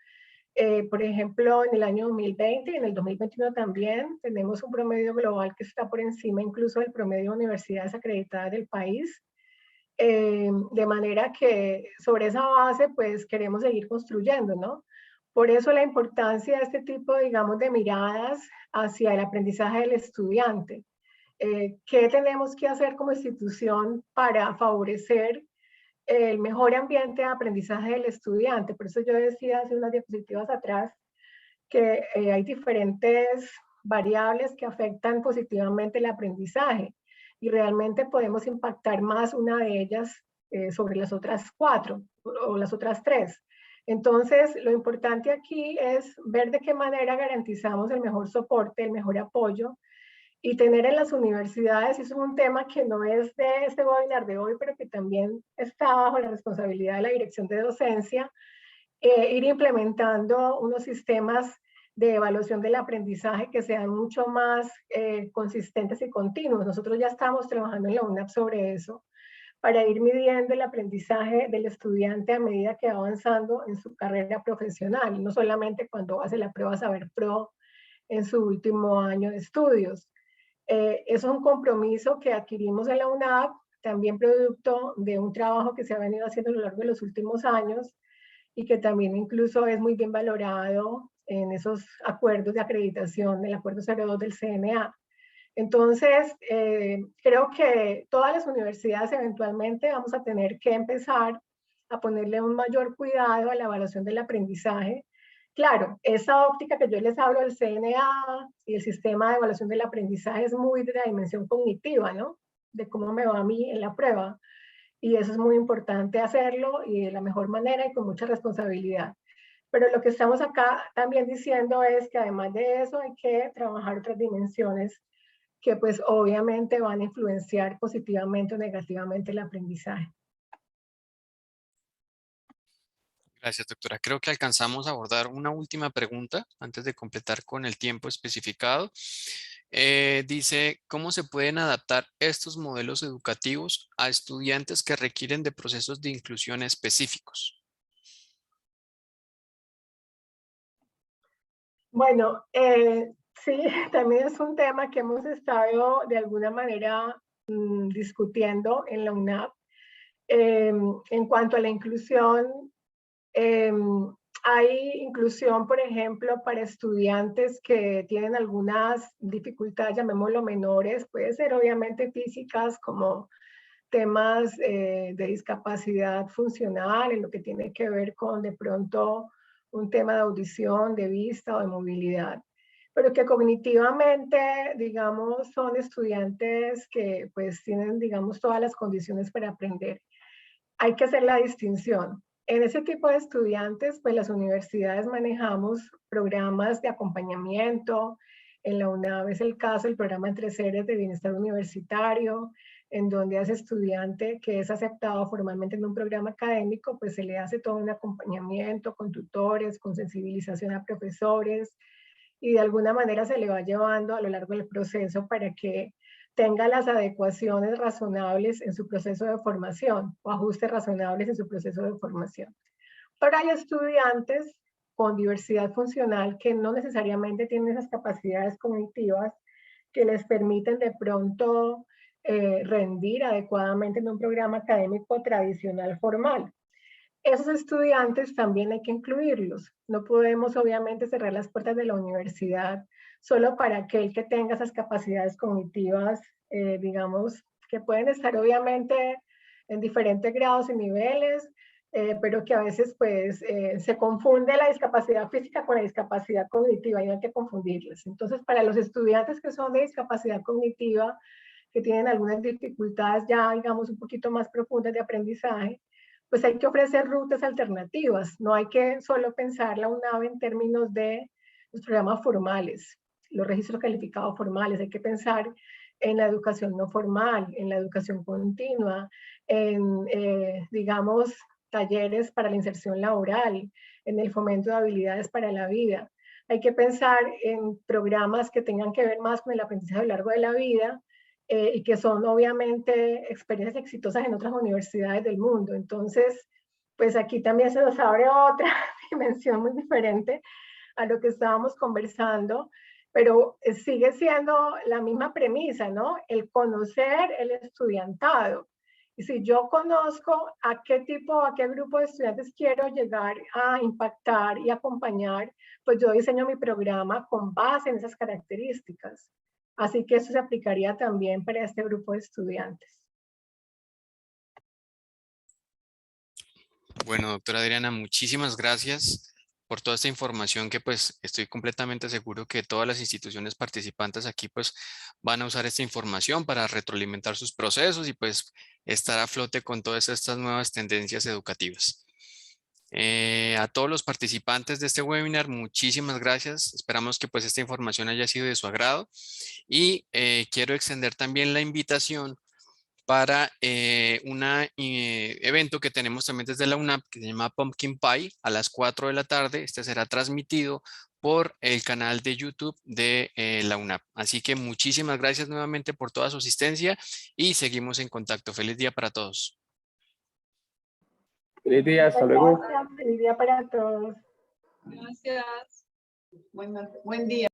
Por ejemplo, en el año 2020 y en el 2021 también tenemos un promedio global que está por encima incluso del promedio de universidades acreditadas del país. De manera que sobre esa base pues queremos seguir construyendo, ¿no? Por eso la importancia de este tipo, digamos, de miradas hacia el aprendizaje del estudiante. ¿Qué tenemos que hacer como institución para favorecer el mejor ambiente de aprendizaje del estudiante? Por eso yo decía hace unas diapositivas atrás que hay diferentes variables que afectan positivamente el aprendizaje y realmente podemos impactar más una de ellas sobre las otras 4 o las otras 3. Entonces, lo importante aquí es ver de qué manera garantizamos el mejor soporte, el mejor apoyo y tener en las universidades, y eso es un tema que no es de este webinar de hoy, pero que también está bajo la responsabilidad de la dirección de docencia, ir implementando unos sistemas de evaluación del aprendizaje que sean mucho más consistentes y continuos. Nosotros ya estamos trabajando en la UNAP sobre eso, para ir midiendo el aprendizaje del estudiante a medida que va avanzando en su carrera profesional, no solamente cuando hace la prueba Saber Pro en su último año de estudios. Eso es un compromiso que adquirimos en la UNAP, también producto de un trabajo que se ha venido haciendo a lo largo de los últimos años y que también incluso es muy bien valorado en esos acuerdos de acreditación del acuerdo 02 del CNA. Entonces, creo que todas las universidades eventualmente vamos a tener que empezar a ponerle un mayor cuidado a la evaluación del aprendizaje. Claro, esa óptica que yo les hablo del CNA y el sistema de evaluación del aprendizaje es muy de la dimensión cognitiva, ¿no? De cómo me va a mí en la prueba. Y eso es muy importante hacerlo y de la mejor manera y con mucha responsabilidad. Pero lo que estamos acá también diciendo es que además de eso hay que trabajar otras dimensiones que pues obviamente van a influenciar positivamente o negativamente el aprendizaje. Gracias, doctora. Creo que alcanzamos a abordar una última pregunta antes de completar con el tiempo especificado. Dice, ¿cómo se pueden adaptar estos modelos educativos a estudiantes que requieren de procesos de inclusión específicos? Bueno, Sí, también es un tema que hemos estado de alguna manera discutiendo en la UNAP. En cuanto a la inclusión, hay inclusión, por ejemplo, para estudiantes que tienen algunas dificultades, llamémoslo menores, puede ser obviamente físicas como temas de discapacidad funcional, en lo que tiene que ver con de pronto un tema de audición, de vista o de movilidad, pero que cognitivamente, digamos, son estudiantes que pues tienen, digamos, todas las condiciones para aprender. Hay que hacer la distinción. En ese tipo de estudiantes, pues las universidades manejamos programas de acompañamiento. En la UNAV es el caso del programa Entre Seres de Bienestar Universitario, en donde a ese estudiante que es aceptado formalmente en un programa académico, pues se le hace todo un acompañamiento con tutores, con sensibilización a profesores, y de alguna manera se le va llevando a lo largo del proceso para que tenga las adecuaciones razonables en su proceso de formación o ajustes razonables en su proceso de formación. Pero hay estudiantes con diversidad funcional que no necesariamente tienen esas capacidades cognitivas que les permiten de pronto rendir adecuadamente en un programa académico tradicional formal. Esos estudiantes también hay que incluirlos. No podemos obviamente cerrar las puertas de la universidad solo para aquel que tenga esas capacidades cognitivas, digamos, que pueden estar obviamente en diferentes grados y niveles, pero que a veces pues se confunde la discapacidad física con la discapacidad cognitiva y no hay que confundirlas. Entonces, para los estudiantes que son de discapacidad cognitiva, que tienen algunas dificultades ya, digamos, un poquito más profundas de aprendizaje, pues hay que ofrecer rutas alternativas. No hay que solo pensar la UNAV en términos de los programas formales, los registros calificados formales. Hay que pensar en la educación no formal, en la educación continua, en, digamos, talleres para la inserción laboral, en el fomento de habilidades para la vida. Hay que pensar en programas que tengan que ver más con el aprendizaje a lo largo de la vida, y que son obviamente experiencias exitosas en otras universidades del mundo. Entonces, pues aquí también se nos abre otra dimensión muy diferente a lo que estábamos conversando, pero sigue siendo la misma premisa, ¿no? El conocer el estudiantado. Y si yo conozco a qué tipo, a qué grupo de estudiantes quiero llegar a impactar y acompañar, pues yo diseño mi programa con base en esas características. Así que eso se aplicaría también para este grupo de estudiantes. Bueno, doctora Adriana, muchísimas gracias por toda esta información que pues estoy completamente seguro que todas las instituciones participantes aquí pues van a usar esta información para retroalimentar sus procesos y pues estar a flote con todas estas nuevas tendencias educativas. A todos los participantes de este webinar, muchísimas gracias. Esperamos que pues esta información haya sido de su agrado y quiero extender también la invitación para un evento que tenemos también desde la UNAP que se llama Pumpkin Pie a las 4 de la tarde. Este será transmitido por el canal de YouTube de la UNAP. Así que muchísimas gracias nuevamente por toda su asistencia y seguimos en contacto. Feliz día para todos. Feliz día, hasta luego. Feliz día para todos. Gracias. Buen día.